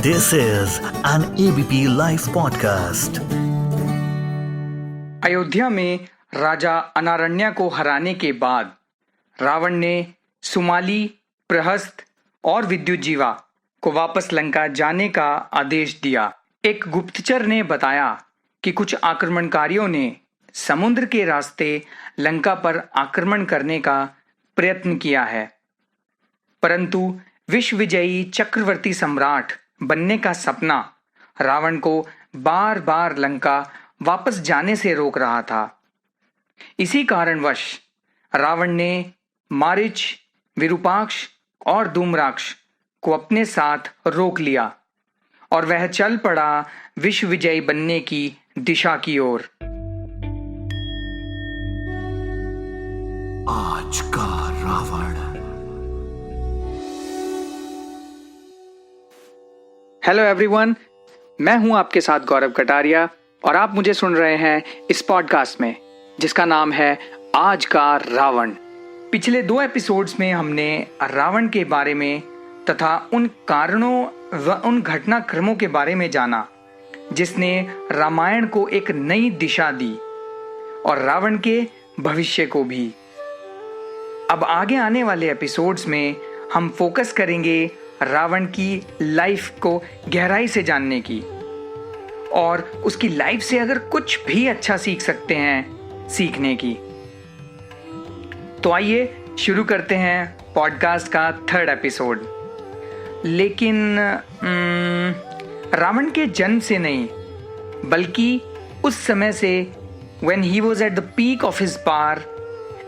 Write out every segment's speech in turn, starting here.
This is an ABP Life podcast. Ayodhya में राजा अनारण्य को हराने के बाद रावण ने सुमाली, प्रहस्त और विद्युज्जीवा को वापस लंका जाने का आदेश दिया। एक गुप्तचर ने बताया कि कुछ आक्रमणकारियों ने समुद्र के रास्ते लंका पर आक्रमण करने का प्रयत्न किया है, परंतु विश्व विजयी चक्रवर्ती सम्राट बनने का सपना रावण को बार बार लंका वापस जाने से रोक रहा था। इसी कारणवश रावण ने मारीच, विरूपाक्ष और धूम्राक्ष को अपने साथ रोक लिया और वह चल पड़ा विश्व विजयी बनने की दिशा की ओर। आज का रावण। हेलो एवरीवन, मैं हूं आपके साथ गौरव कटारिया और आप मुझे सुन रहे हैं इस पॉडकास्ट में जिसका नाम है आज का रावण। पिछले 2 एपिसोड्स में हमने रावण के बारे में तथा उन कारणों व उन घटनाक्रमों के बारे में जाना जिसने रामायण को एक नई दिशा दी और रावण के भविष्य को भी। अब आगे आने वाले एपिसोड्स में हम फोकस करेंगे रावण की लाइफ को गहराई से जानने की और उसकी लाइफ से अगर कुछ भी अच्छा सीख सकते हैं सीखने की। तो आइए शुरू करते हैं पॉडकास्ट का 3rd एपिसोड। लेकिन रावण के जन्म से नहीं बल्कि उस समय से when he was at the peak of his power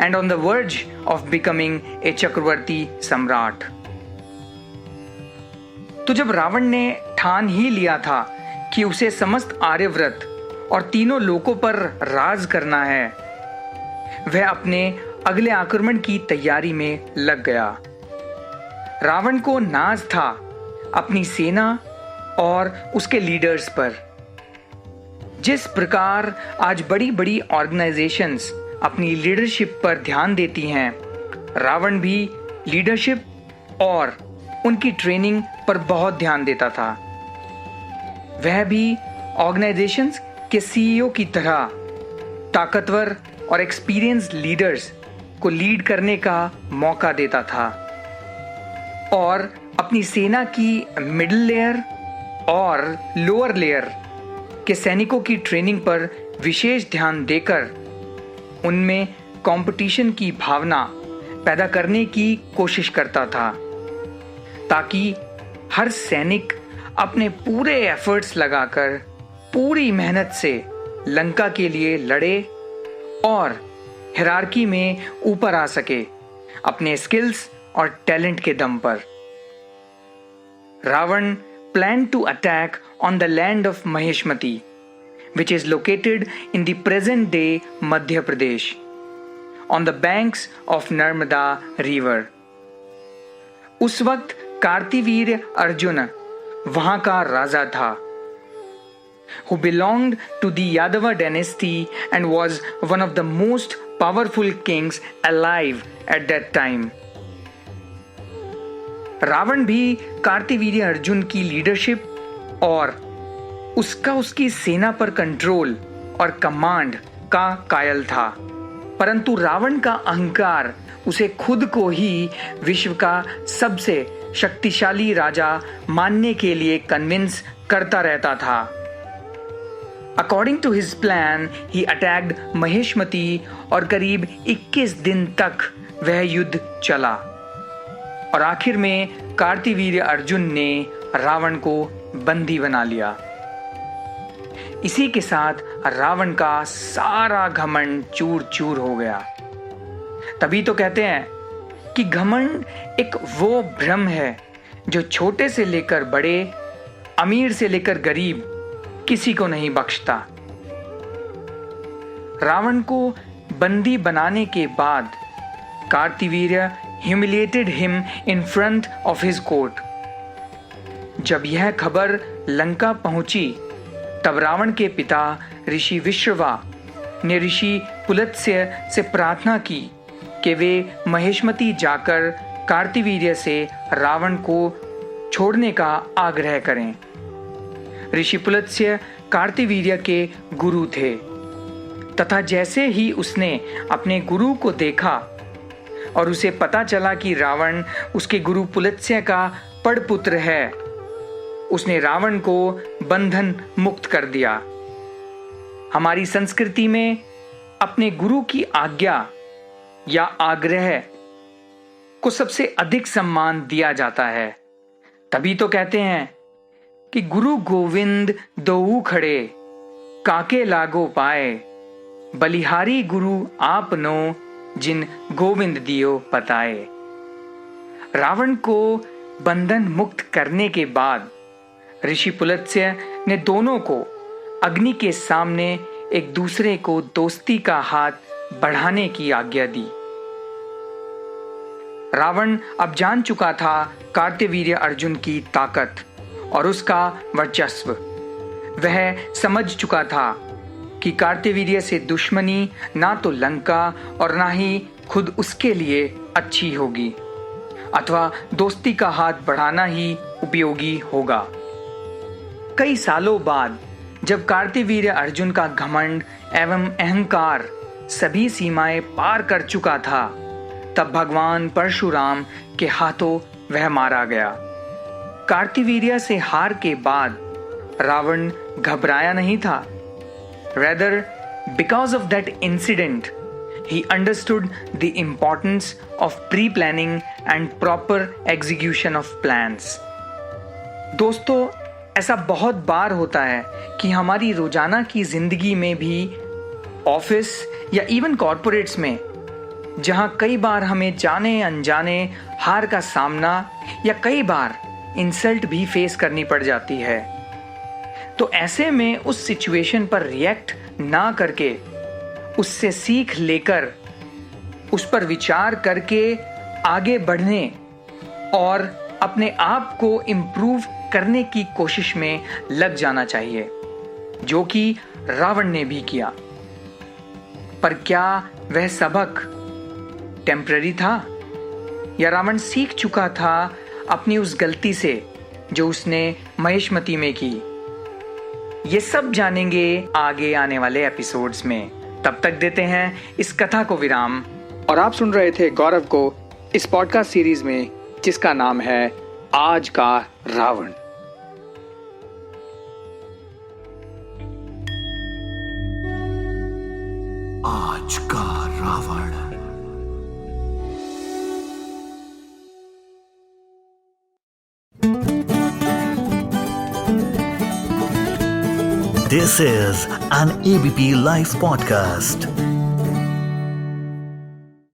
and on the verge of becoming a चक्रवर्ती सम्राट। तो जब रावण ने ठान ही लिया था कि उसे समस्त आर्यव्रत और तीनों लोकों पर राज करना है, वह अपने अगले आक्रमण की तैयारी में लग गया। रावण को नाज था अपनी सेना और उसके लीडर्स पर। जिस प्रकार आज बड़ी बड़ी ऑर्गेनाइजेशंस अपनी लीडरशिप पर ध्यान देती हैं, रावण भी लीडरशिप और उनकी ट्रेनिंग पर बहुत ध्यान देता था। वह भी ऑर्गेनाइजेशंस के सीईओ की तरह ताकतवर और एक्सपीरियंस्ड लीडर्स को लीड करने का मौका देता था और अपनी सेना की मिडिल लेयर और लोअर लेयर के सैनिकों की ट्रेनिंग पर विशेष ध्यान देकर उनमें कंपटीशन की भावना पैदा करने की कोशिश करता था ताकि हर सैनिक अपने पूरे एफर्ट्स लगाकर पूरी मेहनत से लंका के लिए लड़े और हिरार्की में ऊपर आ सके अपने स्किल्स और टैलेंट के दम पर। Ravan planned to attack on the land of Maheshmati, which is located in the present day Madhya Pradesh, on the banks of Narmada River. उस वक्त कार्तिवीर्य अर्जुन वहां का राजा था, who belonged to the Yadava dynasty and was one of the most powerful kings alive at that time. Ravan भी कार्तिवीर्य अर्जुन की leadership और उसकी सेना पर कंट्रोल और कमांड का कायल था, परंतु रावण का अहंकार उसे खुद को ही विश्व का सबसे शक्तिशाली राजा मानने के लिए कन्विंस करता रहता था। According to his plan, he attacked Mahishmati और करीब 21 दिन तक वह युद्ध चला और आखिर में कार्तिवीर्य अर्जुन ने रावण को बंदी बना लिया। इसी के साथ रावण का सारा घमंड चूर चूर हो गया। तभी तो कहते हैं कि घमंड एक वो भ्रम है जो छोटे से लेकर बड़े, अमीर से लेकर गरीब किसी को नहीं बख्शता। रावण को बंदी बनाने के बाद Kartavirya humiliated him in front of his court. जब यह खबर लंका पहुंची तब रावण के पिता ऋषि विश्रवा ने ऋषि पुलत्स्य से प्रार्थना की कि वे महेशमती जाकर कार्तिवीर्य से रावण को छोड़ने का आग्रह करें। ऋषि पुलत्स्य कार्तवीर्य के गुरु थे तथा जैसे ही उसने अपने गुरु को देखा और उसे पता चला कि रावण उसके गुरु पुलत्स्य का पड़पुत्र है, उसने रावण को बंधन मुक्त कर दिया। हमारी संस्कृति में अपने गुरु की आज्ञा या आग्रह को सबसे अधिक सम्मान दिया जाता है। तभी तो कहते हैं कि गुरु गोविंद दोऊ खड़े, काके लागो पाए, बलिहारी गुरु आपनो, जिन गोविंद दियो पताए। रावण को बंधन मुक्त करने के बाद ऋषि पुलत्स्य ने दोनों को अग्नि के सामने एक दूसरे को दोस्ती का हाथ बढ़ाने की आज्ञा दी। रावण अब जान चुका था कार्तवीर्य अर्जुन की ताकत और उसका वर्चस्व। वह समझ चुका था कि कार्तवीर्य से दुश्मनी ना तो लंका और ना ही खुद उसके लिए अच्छी होगी, अथवा दोस्ती का हाथ बढ़ाना ही उपयोगी होगा। कई सालों बाद जब कार्तवीर्य अर्जुन का घमंड एवं अहंकार सभी सीमाएं पार कर चुका था, तब भगवान परशुराम के हाथों वह मारा गया। कार्तवीर्य से हार के बाद रावण घबराया नहीं था। Rather, because of that incident, he understood the importance of pre-planning and proper execution of plans. दोस्तों, ऐसा बहुत बार होता है कि हमारी रोजाना की जिंदगी में भी, ऑफिस या इवन कॉर्पोरेट्स में, जहां कई बार हमें जाने अनजाने हार का सामना या कई बार इंसल्ट भी फेस करनी पड़ जाती है, तो ऐसे में उस सिचुएशन पर रिएक्ट ना करके उससे सीख लेकर उस पर विचार करके आगे बढ़ने और अपने आप को इम्प्रूव करने की कोशिश में लग जाना चाहिए, जो कि रावण ने भी किया। पर क्या वह सबक टेम्पररी था या रावण सीख चुका था अपनी उस गलती से जो उसने महिष्मती में की? ये सब जानेंगे आगे आने वाले एपिसोड्स में। तब तक देते हैं इस कथा को विराम। और आप सुन रहे थे गौरव को इस पॉडकास्ट सीरीज में, जिसका नाम है आज का रावण। आज का Ravan. This is an ABP Life podcast.